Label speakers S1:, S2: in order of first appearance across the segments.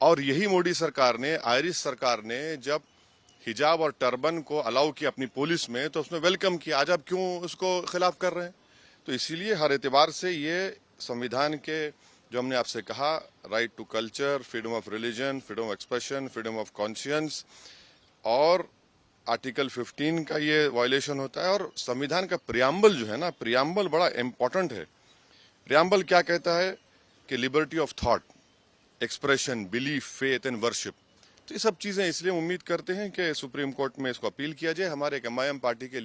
S1: और यही मोदी सरकार ने, आयरिश सरकार ने जब हिजाब और टर्बन को अलाउ किया अपनी पुलिस में, तो उसने वेलकम किया। आज आप क्यों उसको खिलाफ कर रहे हैं? तो इसीलिए हर एतबार से ये संविधान के जो हमने आपसे कहा, right to culture, freedom of religion, freedom of expression, freedom of conscience, और आर्टिकल 15 का ये वायलेशन होता है। और संविधान का प्रियम्बल जो है ना, प्रियम्बल बड़ा इंपॉर्टेंट है। प्रियम्बल क्या कहता है कि liberty of thought, expression, belief, faith and worship. तो ये सब चीजें इसलिए उम्मीद करते हैं कि सुप्रीम कोर्ट में इसको अपील किया जाए। हमारे एक एमआईएम पार्टी के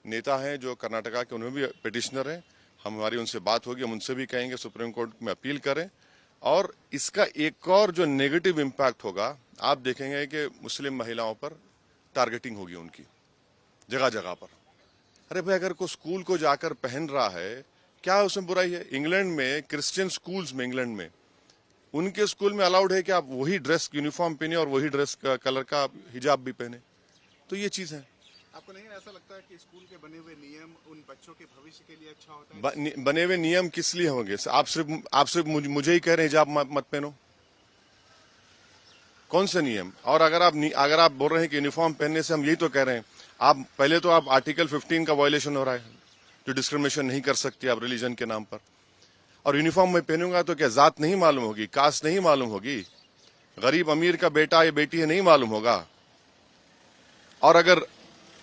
S1: नेता हैं जो कर्नाटका के, उन्होंने भी पिटिशनर हैं, हमारी उनसे बात होगी, हम उनसे भी कहेंगे सुप्रीम कोर्ट में अपील करें। और इसका एक और जो नेगेटिव इम्पैक्ट होगा, आप देखेंगे कि मुस्लिम महिलाओं पर टारगेटिंग होगी उनकी जगह जगह पर। अरे भाई, अगर कोई स्कूल को जाकर पहन रहा है, क्या उसमें बुराई है? इंग्लैंड में क्रिश्चियन स्कूल्स में, इंग्लैंड में उनके स्कूल में अलाउड है कि आप वही ड्रेस यूनिफॉर्म पहने और वही ड्रेस का कलर का हिजाब भी पहने। तो ये चीज है।
S2: आपको नहीं ऐसा लगता है कि स्कूल के बने हुए नियम उन बच्चों के भविष्य के लिए अच्छा होता है?
S1: बने हुए नियम किस लिए होंगे? आप सिर्फ मुझे ही कह रहे हैं हिजाब मत पहनो? कौन से नियम? और अगर आप बोल रहे हैं कि यूनिफॉर्म पहनने से, हम यही तो कह रहे हैं, आप पहले तो आप आर्टिकल 15 का वायलेशन हो रहा है, जो डिस्क्रिमिनेशन नहीं कर सकती आप रिलीजन के नाम पर। और यूनिफॉर्म में पहनूंगा तो क्या जात नहीं मालूम होगी, कास्ट नहीं मालूम होगी, गरीब अमीर का बेटा या बेटी है नहीं मालूम होगा? और अगर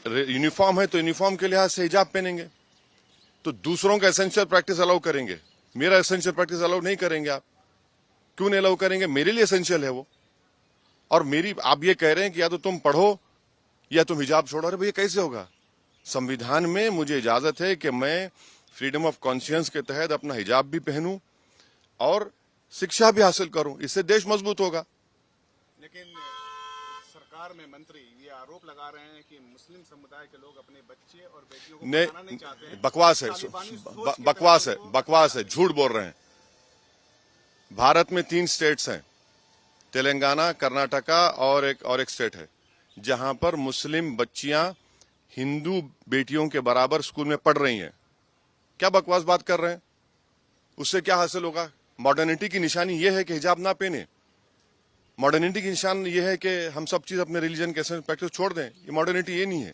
S1: यूनिफॉर्म है तो यूनिफॉर्म के लिहाज से हिजाब पहनेंगे, तो दूसरों का एसेंशियल प्रैक्टिस अलाउ करेंगे, मेरा एसेंशियल प्रैक्टिस अलाउ नहीं करेंगे। आप क्यों नहीं अलाउ करेंगे? मेरे लिए एसेंशियल है वो। और आप ये कह रहे हैं कि या तो तुम पढ़ो या तुम हिजाब छोड़ो। अरे भैया, कैसे होगा? संविधान में मुझे इजाजत है कि मैं फ्रीडम ऑफ कॉन्शियंस के तहत अपना हिजाब भी पहनूं और शिक्षा भी हासिल करूं, इससे देश मजबूत होगा।
S2: लेकिन सरकार में मंत्री ये आरोप लगा रहे हैं कि मुस्लिम समुदाय के लोग अपने बच्चे और बेटियों को पढ़ाना नहीं चाहते हैं।
S1: बकवास है, झूठ बोल रहे हैं। भारत में 3 स्टेट्स हैं, तेलंगाना, कर्नाटका और एक स्टेट है, जहां पर मुस्लिम बच्चियां हिंदू बेटियों के बराबर स्कूल में पढ़ रही हैं। क्या बकवास बात कर रहे हैं? उससे क्या हासिल होगा? मॉडर्निटी की निशानी यह है कि हिजाब ना पहने। मॉडर्निटी की निशान यह है कि हम सब चीज अपने रिलीजन के प्रैक्टिस छोड़ दें। ये मॉडर्निटी ये नहीं है,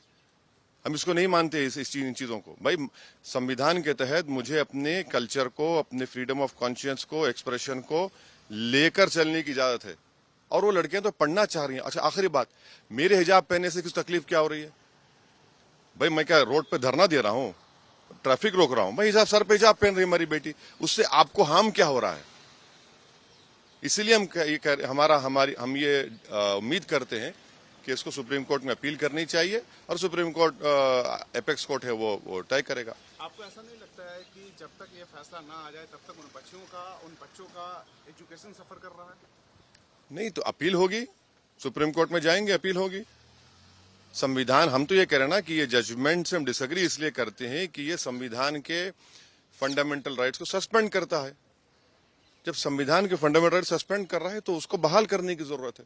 S1: हम इसको नहीं मानते इन चीजों को। भाई, संविधान के तहत मुझे अपने कल्चर को, अपने फ्रीडम ऑफ कॉन्शियंस को, एक्सप्रेशन को लेकर चलने की इजाजत है। और वो लड़कियां तो पढ़ना चाह रही हैं। अच्छा, आखिरी बात, मेरे हिजाब पहनने से किस तकलीफ क्या हो रही है? भाई, मैं क्या रोड पे धरना दे रहा हूं, ट्रैफिक रोक रहा हूं? भाई, हिजाब, सर पे हिजाब पहन रही है हमारी बेटी, उससे आपको हार्म क्या हो रहा है? इसीलिए हम ये उम्मीद करते हैं कि इसको सुप्रीम कोर्ट में अपील करनी चाहिए और सुप्रीम कोर्ट, एपेक्स कोर्ट है, वो तय करेगा।
S2: आपको ऐसा नहीं लगता है कि जब तक ये फैसला ना आ जाए तब तक उन बच्चों का एजुकेशन सफर कर रहा है?
S1: नहीं तो अपील होगी, सुप्रीम कोर्ट में जाएंगे, अपील होगी। संविधान, हम तो ये कह रहे हैं ना कि ये जजमेंट से हम डिसएग्री इसलिए करते हैं कि ये संविधान के फंडामेंटल राइट्स को सस्पेंड करता है। जब संविधान के फंडामेंटल राइट सस्पेंड कर रहा है तो उसको बहाल करने की जरूरत है।